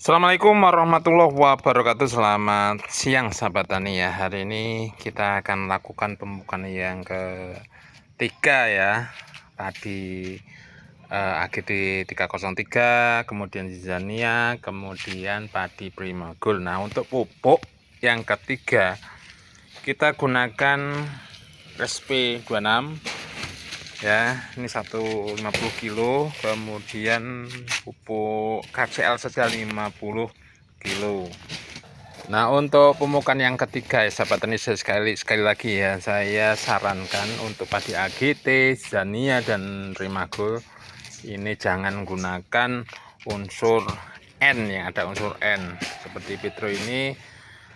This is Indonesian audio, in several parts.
Assalamualaikum warahmatullahi wabarakatuh. Selamat siang sahabat tani ya. Hari ini kita akan lakukan pemupukan yang ketiga ya. Padi AGT 303, kemudian Zizania, kemudian padi Primagol. Nah, untuk pupuk yang ketiga kita gunakan SP26 ya, ini 150 kilo, kemudian pupuk KCL saja 50 kilo. Nah, untuk pemupukan yang ketiga ya sahabat tani, sekali lagi ya saya sarankan untuk padi AGT, Zania dan Primagol ini jangan gunakan unsur N, yang ada unsur N seperti Petro ini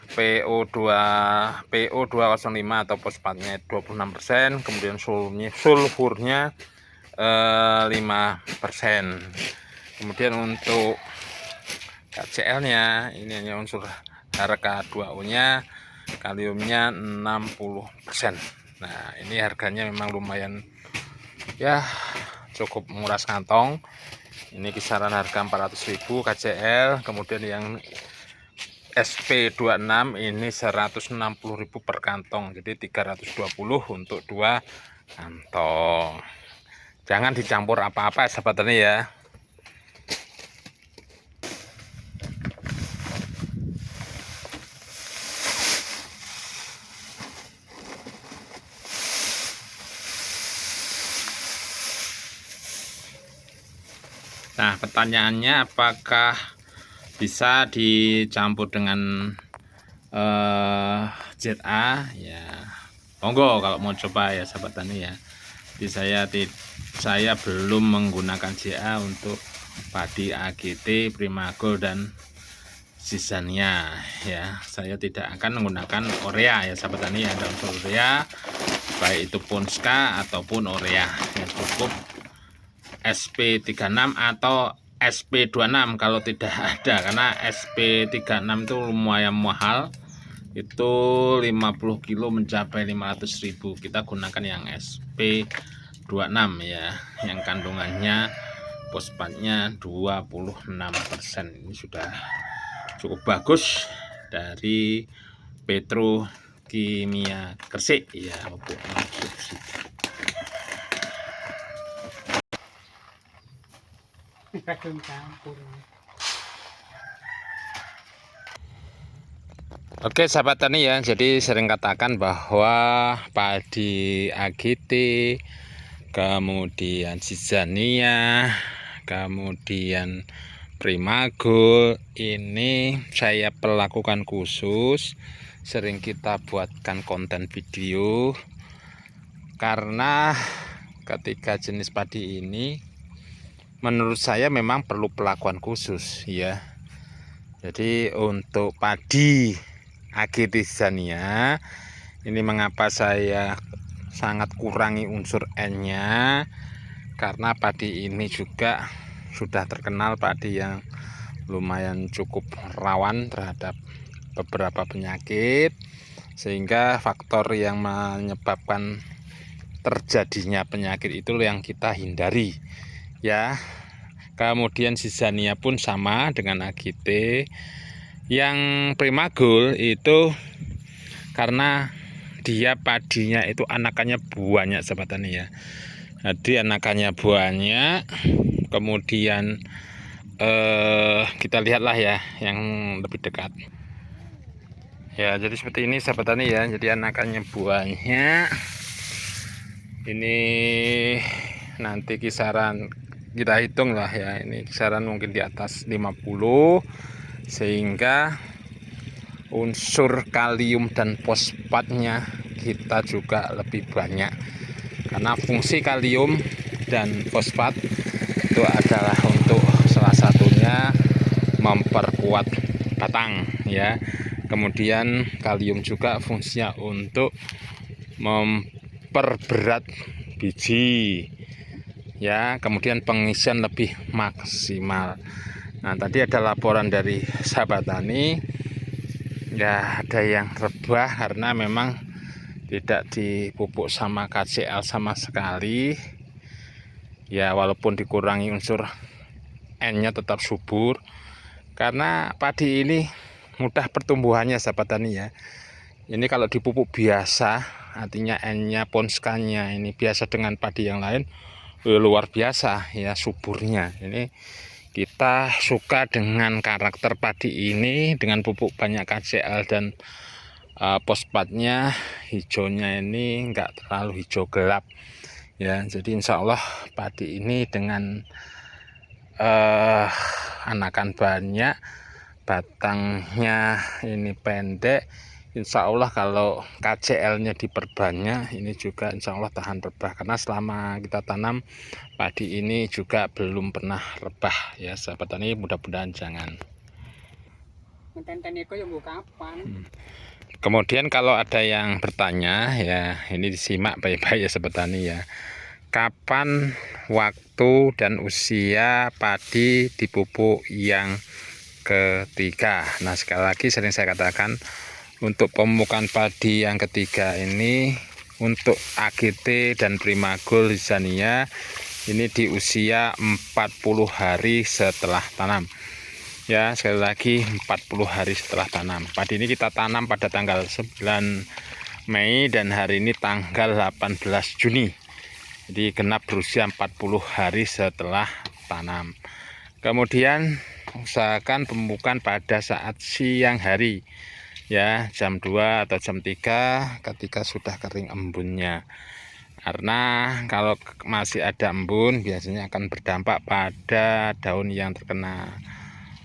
PO205 atau fosfatnya 26%, kemudian sulfurnya 5%. Kemudian untuk KCL nya ini hanya unsur HRK2O nya, kaliumnya 60%. Nah, ini harganya memang lumayan ya, cukup menguras kantong. Ini kisaran harga 400.000 KCL. Kemudian yang SP26 ini 160.000 per kantong, jadi 320 untuk 2 kantong. Jangan dicampur apa-apa sahabat tani ya. Nah, pertanyaannya apakah bisa dicampur dengan ZA ya, monggo kalau mau coba ya sahabat tani ya. Jadi saya belum menggunakan ZA untuk padi AGT, Primagol dan Zizania ya. Saya tidak akan menggunakan urea ya sahabat tani ya, ada unsur urea baik itu Ponska ataupun urea yang cukup SP36 atau SP26 kalau tidak ada, karena SP36 itu lumayan mahal, itu 50 kilo mencapai 500.000. Kita gunakan yang SP26 ya, yang kandungannya fosfatnya 26%. Ini sudah cukup bagus dari Petrokimia Gresik ya, pupuk subsidi. Oke sahabat tani ya, jadi sering katakan bahwa padi AGT, kemudian Zizania, kemudian Primagol ini saya perlakukan khusus, sering kita buatkan konten video karena ketiga jenis padi ini menurut saya memang perlu perlakuan khusus ya. Jadi untuk padi AGT Zizania ini mengapa saya sangat kurangi unsur N-nya, karena padi ini juga sudah terkenal padi yang lumayan cukup rawan terhadap beberapa penyakit, sehingga faktor yang menyebabkan terjadinya penyakit itu yang kita hindari ya. Kemudian Zizania pun sama dengan AGT. Yang Primagol itu karena dia padinya itu anakannya banyak sahabat tani ya. Jadi anakannya banyak, kemudian kita lihatlah ya yang lebih dekat ya. Jadi seperti ini sahabat tani ya, jadi anakannya banyak. Ini nanti kisaran kita hitung lah ya, ini kisaran mungkin di atas 50, sehingga unsur kalium dan fosfatnya kita juga lebih banyak, karena fungsi kalium dan fosfat itu adalah untuk salah satunya memperkuat batang ya. Kemudian kalium juga fungsinya untuk memperberat biji ya, kemudian pengisian lebih maksimal. Nah, tadi ada laporan dari sahabat tani ya, ada yang rebah karena memang tidak dipupuk sama KCL sama sekali ya, walaupun dikurangi unsur N-nya tetap subur. karena padi ini mudah pertumbuhannya sahabat tani ya. Ini kalau dipupuk biasa, artinya N-nya, Ponska-nya ini biasa dengan padi yang lain, luar biasa ya suburnya. Ini kita suka dengan karakter padi ini, dengan pupuk banyak KCL dan fosfatnya, hijaunya ini enggak terlalu hijau gelap ya. Jadi insya Allah padi ini dengan anakan banyak, batangnya ini pendek, insya Allah kalau KCL-nya diperbanyak ini juga insya Allah tahan rebah, karena selama kita tanam padi ini juga belum pernah rebah ya sahabat tani. Mudah-mudahan jangan. Kemudian kalau ada yang bertanya ya, ini disimak baik-baik ya sahabat tani ya, kapan waktu dan usia padi dipupuk yang ketiga. Nah sekali lagi sering saya katakan, untuk pemupukan padi yang ketiga ini untuk AGT dan Primagol Zania ini di usia 40 hari setelah tanam ya. Sekali lagi 40 hari setelah tanam. Padi ini kita tanam pada tanggal 9 Mei dan hari ini tanggal 18 Juni. Jadi genap berusia 40 hari setelah tanam. Kemudian usahakan pemupukan pada saat siang hari ya, jam 2 atau jam 3 ketika sudah kering embunnya. Karena kalau masih ada embun biasanya akan berdampak pada daun yang terkena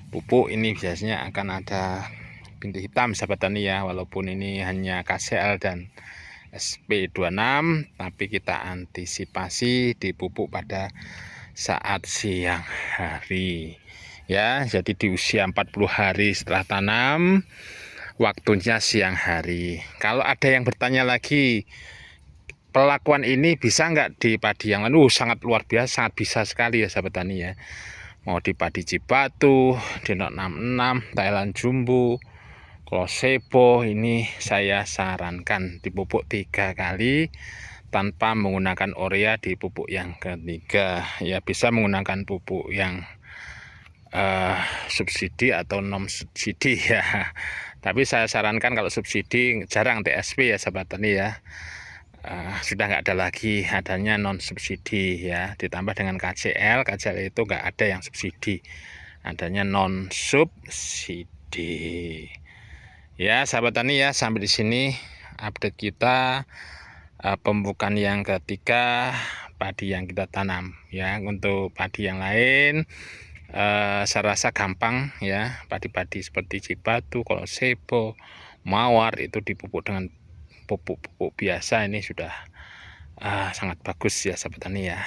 pupuk. Ini biasanya akan ada bintik hitam sahabat tani ya, walaupun ini hanya KCL dan SP26, tapi kita antisipasi dipupuk pada saat siang hari ya. Jadi di usia 40 hari setelah tanam, waktunya siang hari. Kalau ada yang bertanya lagi, perlakuan ini bisa nggak di padi yang lain? Sangat luar biasa, sangat bisa sekali ya sahabat tani ya. Mau di padi Cibatu, di 66, Thailand Jumbo, Klosebo, ini saya sarankan dipupuk 3 kali tanpa menggunakan urea di pupuk yang ketiga ya. Bisa menggunakan pupuk yang subsidi atau non subsidi ya, tapi saya sarankan kalau subsidi jarang TSP ya sahabat tani ya. Sudah nggak ada lagi, adanya non subsidi ya, ditambah dengan KCL itu nggak ada yang subsidi, adanya non subsidi ya sahabat tani ya. Sampai di sini update kita pemupukan yang ketiga padi yang kita tanam ya. Untuk padi yang lain saya rasa gampang ya, padi-padi seperti Cibatu, Klosebo, Mawar itu dipupuk dengan pupuk biasa, ini sudah sangat bagus ya sahabat tani ya.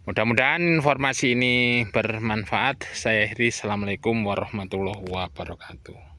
Mudah-mudahan informasi ini bermanfaat. Saya akhiri, assalamualaikum warahmatullahi wabarakatuh.